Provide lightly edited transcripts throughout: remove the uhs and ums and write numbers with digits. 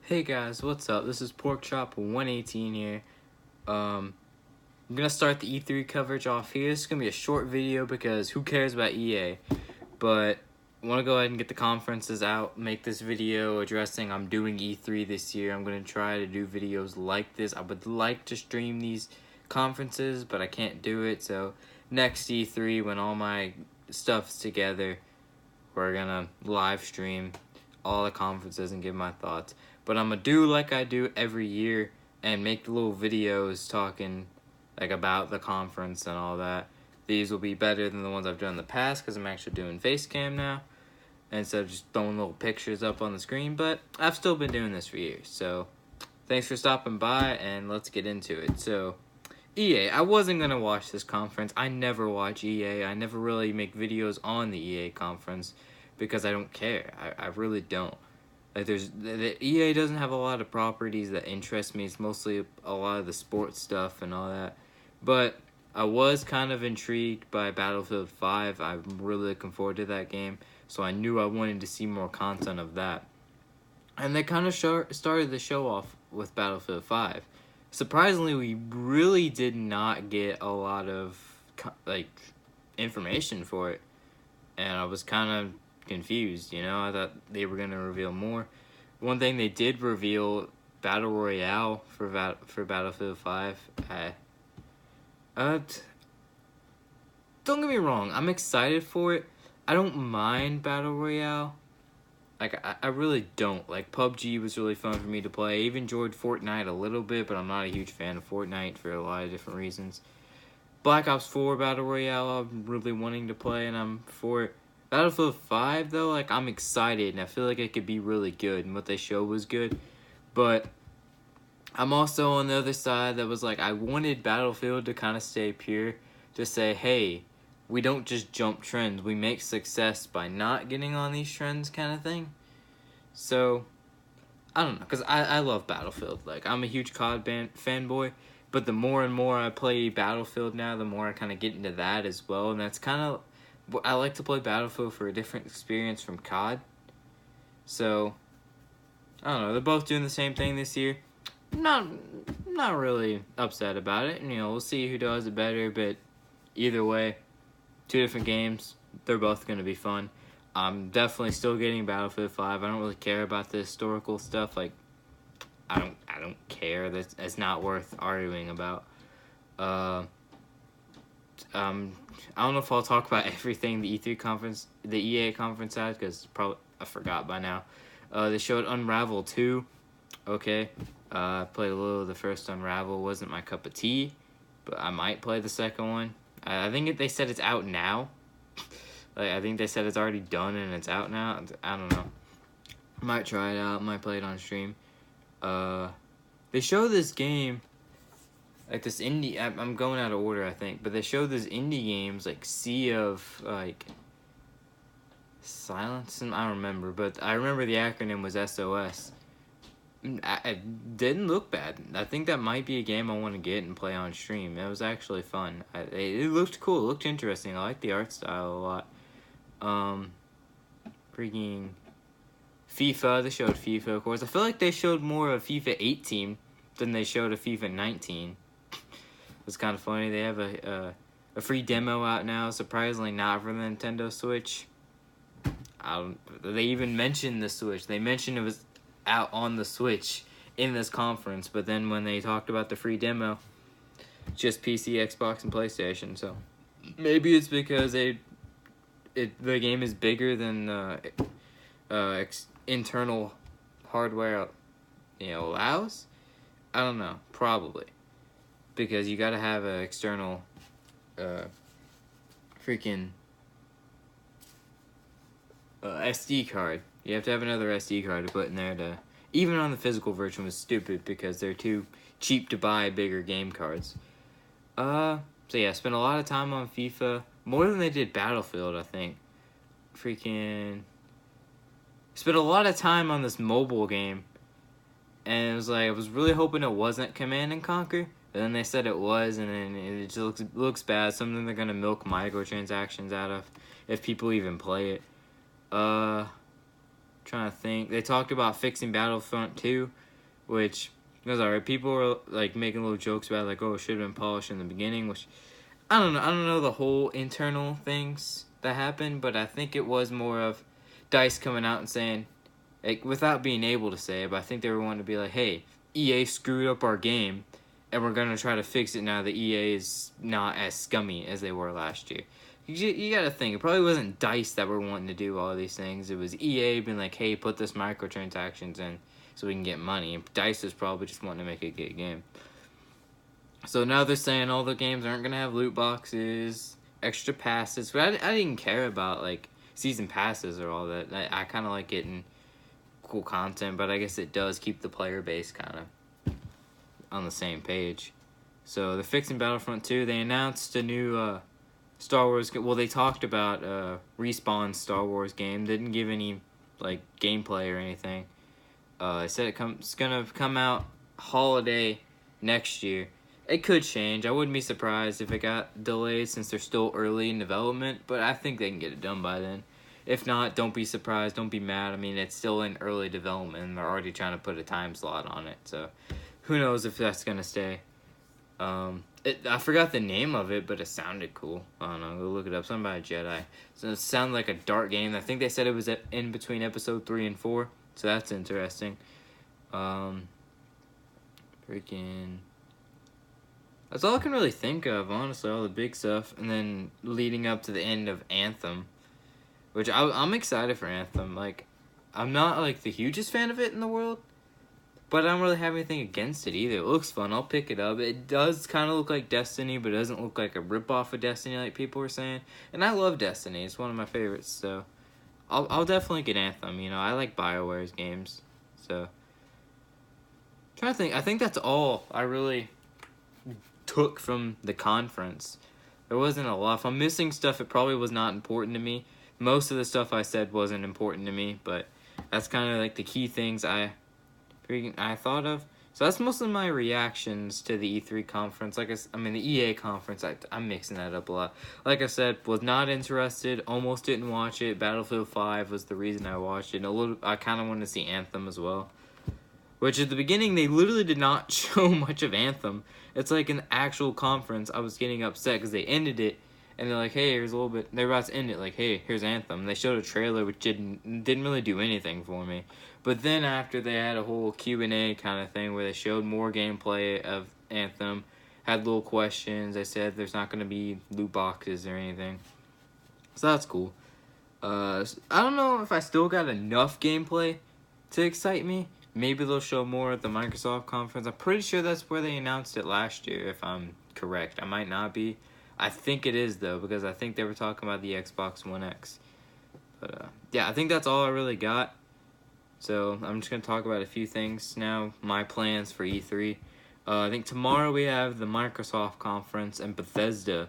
Hey guys, what's up? This is Porkchop118 here. I'm gonna start the E3 coverage off here. It's gonna be a short video because who cares about EA? But I want to go ahead and get the conferences out, make this video addressing I'm doing E3 this year. I'm gonna try to do videos like this. I would like to stream these conferences, but I can't do it. So next E3, when all my stuff's together, we're gonna live stream all the conferences and give my thoughts. But I'm gonna do like I do every year and make little videos talking like about the conference and all that. These will be better than the ones I've done in the past because I'm actually doing face cam now instead of just throwing little pictures up on the screen. But I've still been doing this for years. So thanks for stopping by and let's get into it. So EA, I wasn't gonna watch this conference. I never watch EA. I never really make videos on the EA conference because I don't care. I really don't. Like the EA doesn't have a lot of properties that interest me. It's mostly a lot of the sports stuff and all that. But I was kind of intrigued by Battlefield 5. I'm really looking forward to that game. So I knew I wanted to see more content of that. And they kind of started the show off with Battlefield 5. Surprisingly, we really did not get a lot of like information for it. And I was kind of confused, you know. I thought they were going to reveal more. One thing they did reveal, Battle Royale for Battlefield 5. Don't get me wrong, I'm excited for it. I don't mind Battle Royale. Like, I really don't. Like, PUBG was really fun for me to play. I even enjoyed Fortnite a little bit, but I'm not a huge fan of Fortnite for a lot of different reasons. Black Ops 4 Battle Royale, I'm really wanting to play, and I'm for it. Battlefield 5, though, like, I'm excited, and I feel like it could be really good, and what they showed was good. But I'm also on the other side that was like, I wanted Battlefield to kind of stay pure, to say, hey, we don't just jump trends, we make success by not getting on these trends kind of thing. So, I don't know, because I love Battlefield. Like, I'm a huge COD fanboy, but the more and more I play Battlefield now, the more I kind of get into that as well, and that's kind of... I like to play Battlefield for a different experience from COD. So, I don't know, they're both doing the same thing this year. Not really upset about it. You know, we'll see who does it better, but either way, two different games. They're both going to be fun. I'm definitely still getting Battlefield 5. I don't really care about the historical stuff. Like, I don't care. That's not worth arguing about. I don't know if I'll talk about everything the E3 conference, the EA conference had, because probably I forgot by now. They showed Unravel 2. Okay, I played a little of the first Unravel. Wasn't my cup of tea, but I might play the second one. I think they said it's out now. Like, I think they said it's already done and it's out now. I don't know. Might try it out. Might play it on stream. They show this game. Like this indie, I'm going out of order, I think, but they show these indie games like Sea of like Silence, and I don't remember, but I remember the acronym was SOS. It didn't look bad. I think that might be a game I want to get and play on stream. It was actually fun. It looked cool. It looked interesting. I like the art style a lot. Freaking FIFA. They showed FIFA, of course. I feel like they showed more of FIFA 18 than they showed of FIFA 19. It's kind of funny. They have a free demo out now. Surprisingly, not for the Nintendo Switch. They even mentioned the Switch. They mentioned it was out on the Switch in this conference, but then when they talked about the free demo, just PC, Xbox, and PlayStation. So maybe it's because the game is bigger than internal hardware, allows. I don't know. Probably. Because you gotta have an external freaking SD card. You have to have another SD card to put in there to... Even on the physical version was stupid because they're too cheap to buy bigger game cards. So yeah, spent a lot of time on FIFA. More than they did Battlefield, I think. Freaking... Spent a lot of time on this mobile game. And it was like, I was really hoping it wasn't Command & Conquer. But then they said it was, and then it just looks bad. Something they're going to milk microtransactions out of if people even play it. trying to think. They talked about fixing Battlefront 2, which was alright. People were like making little jokes about like, oh, it should have been polished in the beginning, which I don't know. I don't know the whole internal things that happened, but I think it was more of DICE coming out and saying, like, without being able to say it, but I think they were wanting to be like, hey, EA screwed up our game, and we're going to try to fix it now that EA is not as scummy as they were last year. You got to think, it probably wasn't DICE that were wanting to do all these things. It was EA being like, hey, put this microtransactions in so we can get money. And DICE is probably just wanting to make a good game. So now they're saying all the games aren't going to have loot boxes, extra passes. But I didn't care about, like, season passes or all that. I kind of like getting cool content, but I guess it does keep the player base kind of on the same page. So they're fixing Battlefront 2. They announced a new Star Wars. Well, they talked about Respawn's Star Wars game. They didn't give any like gameplay or anything. They said it's gonna come out holiday next year. It could change. I wouldn't be surprised if it got delayed since they're still early in development, but I think they can get it done by then. If not, don't be surprised. Don't be mad. I mean, it's still in early development, and they're already trying to put a time slot on it. So, who knows if that's going to stay. I forgot the name of it, but it sounded cool. I don't know. Go look it up. Something about a Jedi. So, it sounded like a dark game. I think they said it was in between episode 3 and 4. So, that's interesting. That's all I can really think of, honestly, all the big stuff. And then leading up to the end of Anthem, which I'm excited for Anthem. Like, I'm not, like, the hugest fan of it in the world, but I don't really have anything against it either. It looks fun. I'll pick it up. It does kind of look like Destiny, but it doesn't look like a ripoff of Destiny like people were saying. And I love Destiny. It's one of my favorites, so I'll definitely get Anthem. You know, I like BioWare's games, so I'm trying to think. I think that's all I really took from the conference. There wasn't a lot. If I'm missing stuff, it probably was not important to me. Most of the stuff I said wasn't important to me, but that's kind of like the key things I thought of. So that's most of my reactions to the E3 conference. The EA conference. I'm mixing that up a lot. Like I said, was not interested. Almost didn't watch it. Battlefield 5 was the reason I watched it. I kind of wanted to see Anthem as well. Which at the beginning, they literally did not show much of Anthem. It's like an actual conference. I was getting upset because they ended it. And they're like, hey, here's a little bit. They're about to end it. Like, hey, here's Anthem. And they showed a trailer which didn't really do anything for me. But then after they had a whole Q&A kind of thing where they showed more gameplay of Anthem, had little questions. They said there's not going to be loot boxes or anything. So that's cool. I don't know if I still got enough gameplay to excite me. Maybe they'll show more at the Microsoft conference. I'm pretty sure that's where they announced it last year, if I'm correct. I might not be. I think it is, though, because I think they were talking about the Xbox One X. But, yeah, I think that's all I really got. So, I'm just going to talk about a few things now. My plans for E3. I think tomorrow we have the Microsoft conference and Bethesda.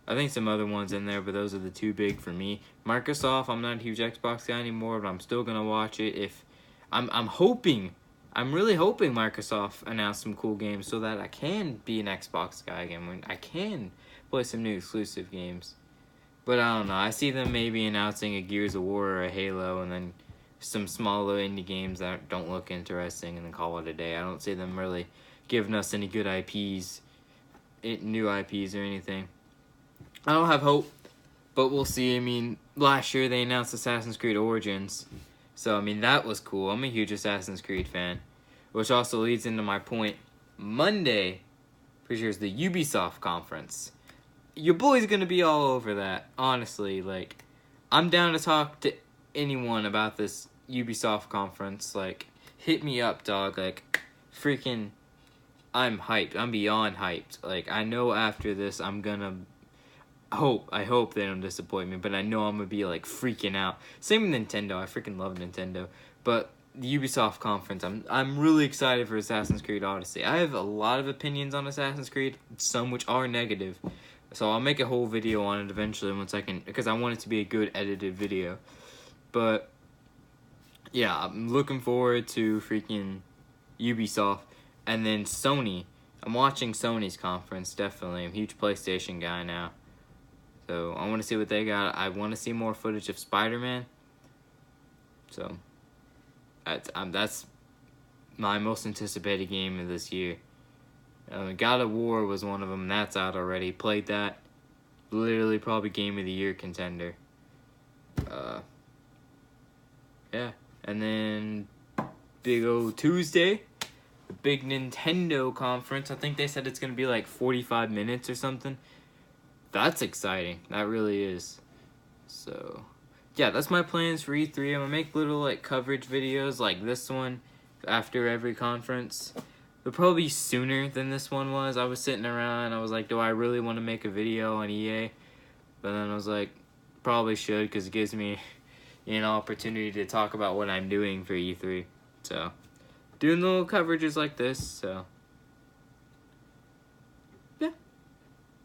I think some other ones in there, but those are the two big for me. Microsoft, I'm not a huge Xbox guy anymore, but I'm still going to watch it. I'm really hoping Microsoft announce some cool games so that I can be an Xbox guy again. When I can play some new exclusive games. But I don't know. I see them maybe announcing a Gears of War or a Halo and then some smaller indie games that don't look interesting and then call it a day. I don't see them really giving us any good IPs, new IPs or anything. I don't have hope, but we'll see. I mean, last year they announced Assassin's Creed Origins. So, I mean, that was cool. I'm a huge Assassin's Creed fan. Which also leads into my point. Monday, pretty sure, is the Ubisoft conference. Your boy's gonna be all over that, honestly. Like, I'm down to talk to anyone about this Ubisoft conference. Like, hit me up, dog. Like, freaking, I'm hyped. I'm beyond hyped. Like, I know after this, I'm gonna I hope they don't disappoint me, but I know I'm gonna be like freaking out. Same with Nintendo. I freaking love Nintendo. But the Ubisoft conference, I'm really excited for Assassin's Creed Odyssey. I have a lot of opinions on Assassin's Creed, some which are negative. So I'll make a whole video on it eventually once I can, because I want it to be a good edited video. But yeah, I'm looking forward to freaking Ubisoft. And then Sony. I'm watching Sony's conference, definitely. I'm a huge PlayStation guy now. So I want to see what they got. I want to see more footage of Spider-Man. So That's my most anticipated game of this year. God of War was one of them. That's out already. Played that. Literally probably game of the year contender. Yeah. And then big old Tuesday, the big Nintendo conference. I think they said it's going to be like 45 minutes or something. That's exciting. That really is. So, yeah, that's my plans for E3. I'm going to make little like coverage videos like this one after every conference. They'll probably be sooner than this one was. I was sitting around, I was like, do I really want to make a video on EA? But then I was like, probably should, because it gives me an opportunity to talk about what I'm doing for E3. So, doing little coverages like this, so. Yeah.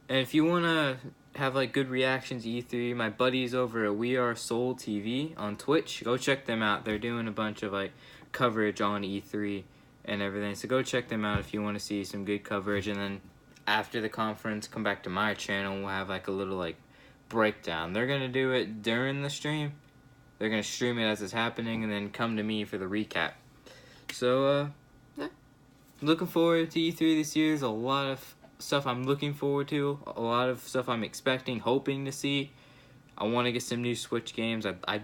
And if you want to have like good reactions to E3, my buddies over at We Are Soul TV on Twitch, go check them out. They're doing a bunch of like coverage on E3 and everything, so go check them out if you want to see some good coverage. And then after the conference, come back to my channel, we'll have like a little like breakdown. They're gonna do it during the stream, they're gonna stream it as it's happening, and then come to me for the recap. So yeah, looking forward to E3 this year. There's a lot of stuff I'm looking forward to, a lot of stuff I'm expecting, hoping to see. I want to get some new Switch games. I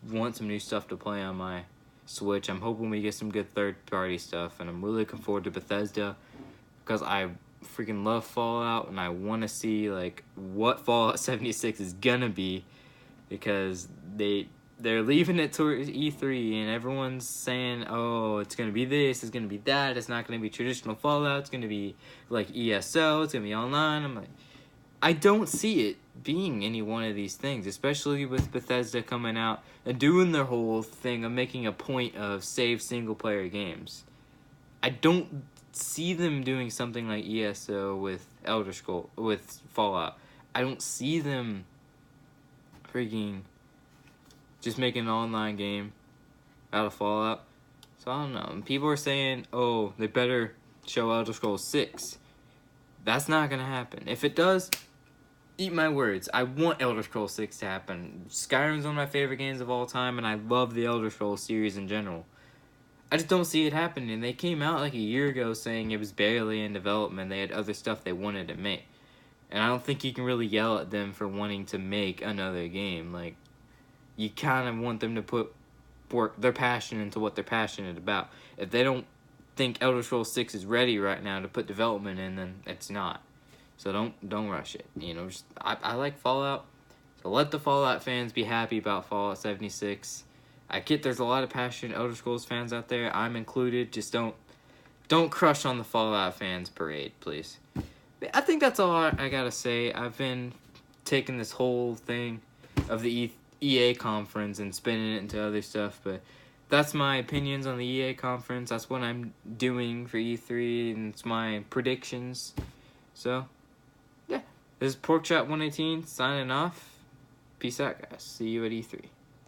want some new stuff to play on my Switch. I'm hoping we get some good third-party stuff, and I'm really looking forward to Bethesda because I freaking love Fallout, and I want to see like what Fallout 76 is gonna be, because they're leaving it towards E3 and everyone's saying, oh, it's gonna be this, it's gonna be that, it's not gonna be traditional Fallout, it's gonna be like ESO, it's gonna be online. I'm like, I don't see it being any one of these things, especially with Bethesda coming out and doing their whole thing of making a point of save single-player games. I don't see them doing something like ESO with Elder Scrolls, with Fallout. I don't see them freaking just making an online game out of Fallout. So I don't know. And people are saying, oh, they better show Elder Scrolls 6. That's not gonna happen. If it does, eat my words. I want Elder Scrolls 6 to happen. Skyrim's one of my favorite games of all time, and I love the Elder Scrolls series in general. I just don't see it happening. They came out like a year ago saying it was barely in development. They had other stuff they wanted to make. And I don't think you can really yell at them for wanting to make another game. Like, you kind of want them to put their passion into what they're passionate about. If they don't think Elder Scrolls 6 is ready right now to put development in, then it's not. So don't rush it. You know, I like Fallout. So let the Fallout fans be happy about Fallout 76. I get there's a lot of passionate Elder Scrolls fans out there. I'm included. Just don't crush on the Fallout fans parade, please. I think that's all I gotta say. I've been taking this whole thing of the EA conference and spinning it into other stuff, but that's my opinions on the EA conference. That's what I'm doing for E3, and it's my predictions. So, yeah. This is Porkchop 118 signing off. Peace out, guys. See you at E3.